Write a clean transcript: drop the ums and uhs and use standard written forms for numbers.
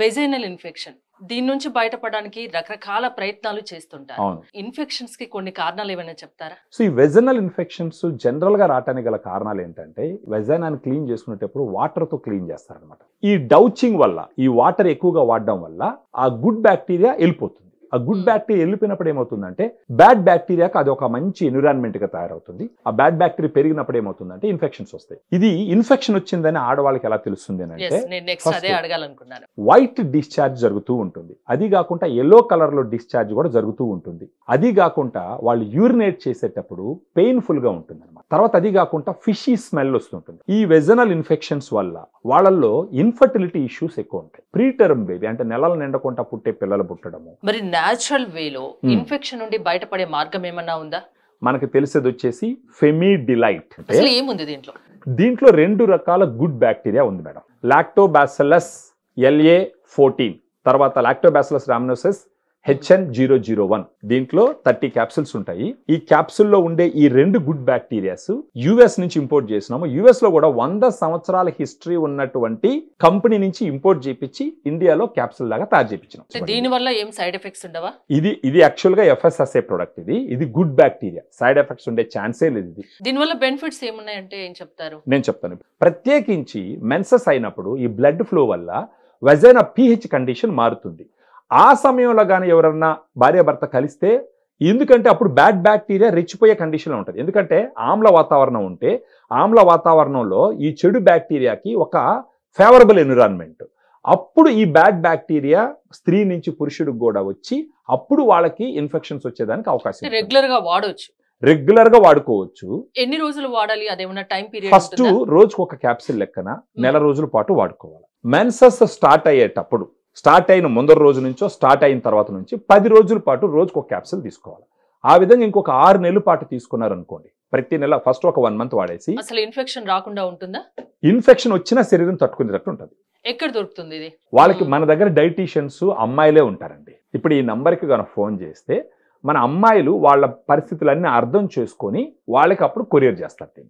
Vaginal infection దీని నుంచి బయటపడడానికి రకరకాల ప్రయత్నాలు చేస్తుంటారు. అవును. ఇన్ఫెక్షన్స్ కి కొన్ని కారణాలు ఏమైనా చెప్తారా? సో ఈ వెజనల్ ఇన్ఫెక్షన్స్ జనరల్ గా రావడానికి గల కారణాలు ఏంటంటే వెజైనాన్ని క్లీన్ చేసుకునేటప్పుడు వాటర్ తో క్లీన్ చేస్తారనమాట. ఈ డౌచింగ్ వల్ల ఈ వాటర్ ఎక్కువగా వాడడం వల్ల ఆ గుడ్ బ్యాక్టీరియా వెళ్ళిపోతుంది. ఆ గుడ్ బ్యాక్టీరియా వెళ్ళిపోయినప్పుడు ఏమవుతుందంటే బ్యాడ్ బ్యాక్టీరియాకి అది ఒక మంచి ఎన్విరాన్మెంట్ గా తయారవుతుంది. ఆ బ్యాడ్ బ్యాక్టీరియా పెరిగినప్పుడు ఏమవుతుందంటే ఇన్ఫెక్షన్స్ వస్తాయి. ఇది ఇన్ఫెక్షన్ వచ్చిందని ఆడవాళ్ళకి ఎలా తెలుస్తుంది అంటే అదే అడగాలనుకున్నాను. వైట్ డిశ్చార్జ్ జరుగుతూ ఉంటుంది. అది కాకుండా ఎల్లో కలర్ లో డిశ్చార్జ్ కూడా జరుగుతూ ఉంటుంది. అది కాకుండా వాళ్ళు యూరినేట్ చేసేటప్పుడు పెయిన్ఫుల్ గా ఉంటుంది అనమాట. తర్వాత అది కాకుండా ఫిషీ స్మెల్ వస్తుంటుంది. ఈ వెజనల్ ఇన్ఫెక్షన్స్ వల్ల వాళ్ళల్లో ఇన్ఫర్టిలిటీ ఇష్యూస్ ఎక్కువ ఉంటాయి. ప్రీటర్మ్ బేబీ అంటే నెలలు నిండకుండా పుట్టే పిల్లలు పుట్టడము. మరి న్యాచురల్ వేలో ఇన్ఫెక్షన్ నుండి బయటపడే మార్గం ఏమన్నా ఉందా? మనకు తెలిసేది వచ్చేసి ఫెమిడిలైట్. అసలు ఏముంది దీంట్లో? దీంట్లో 2 రకాల గుడ్ బ్యాక్టీరియా ఉంది మేడం. లాక్టోబాసిల్లస్ LA14, తర్వాత లాక్టోబాసిల్లస్ రామినోసిస్ HN001. దీంట్లో 30 క్యాప్సుల్స్ ఉంటాయి. ఈ క్యాప్సుల్లో ఉండే ఈ 2 గుడ్ బ్యాక్టీరియాస్ యుఎస్ నుంచి ఇంపోర్ట్ చేసినాము. యుఎస్ లో కూడా 100 సంవత్సరాల హిస్టరీ ఉన్నటువంటి కంపెనీ నుంచి ఇంపోర్ట్ చేపించి ఇండియాలో క్యాప్సుల్ లాగా తయారు చేయించినాం. దీని వల్ల ఏం సైడ్ ఎఫెక్ట్స్ ఉండవా? ఇది యాక్చువల్ గా FSSA ప్రొడక్ట్. ఇది గుడ్ బ్యాక్టీరియా. సైడ్ ఎఫెక్ట్స్ ఉండే ఛాన్సే లేదు. దీని వల్ల బెనిఫిట్స్ ఏమున్నాయంటే ఏం చెప్తారు? నేను చెప్తాను. ప్రత్యేకించి మెన్సెస్ అయినప్పుడు ఈ బ్లడ్ ఫ్లో వల్ల వెజైనా pH కండిషన్ మారుతుంది. ఆ సమయంలో కానీ ఎవరన్నా భార్యాభర్త కలిస్తే, ఎందుకంటే అప్పుడు బ్యాడ్ బ్యాక్టీరియా రెచ్చిపోయే కండిషన్లో ఉంటుంది. ఎందుకంటే ఆమ్ల వాతావరణం ఉంటే ఆమ్ల వాతావరణంలో ఈ చెడు బ్యాక్టీరియాకి ఒక ఫేవరబుల్ ఎన్విరాన్మెంట్. అప్పుడు ఈ బ్యాడ్ బ్యాక్టీరియా స్త్రీ నుంచి పురుషుడికి కూడా వచ్చి అప్పుడు వాళ్ళకి ఇన్ఫెక్షన్స్ వచ్చేదానికి అవకాశం. రెగ్యులర్ గా వాడుకోవచ్చు. ఎన్ని రోజులు వాడాలి? అదేమన్నా టైం పీరియడ్? ఫస్ట్ రోజుకు ఒక క్యాప్సిల్ లెక్కన నెల రోజుల పాటు వాడుకోవాలి. మెన్సెస్ స్టార్ట్ అయిన ముందర రోజు నుంచో స్టార్ట్ అయిన తర్వాత నుంచి 10 రోజుల పాటు రోజుకు ఒక క్యాప్సిల్ తీసుకోవాలి. ఆ విధంగా ఇంకొక 6 నెలల పాటు తీసుకున్నారనుకోండి, ప్రతి నెల ఫస్ట్ ఒక 1 మంత్ వాడేసి అసలు ఇన్ఫెక్షన్ రాకుండా ఉంటుందా? ఇన్ఫెక్షన్ వచ్చిన శరీరం తట్టుకునేటట్టు ఉంటుంది. ఎక్కడ దొరుకుతుంది ఇది? వాళ్ళకి మన దగ్గర డైటీషియన్స్ అమ్మాయిలే ఉంటారండి. ఇప్పుడు ఈ నంబర్కి కనుక ఫోన్ చేస్తే మన అమ్మాయిలు వాళ్ళ పరిస్థితులన్నీ అర్థం చేసుకొని వాళ్ళకి అప్పుడు కొరియర్ చేస్తారు.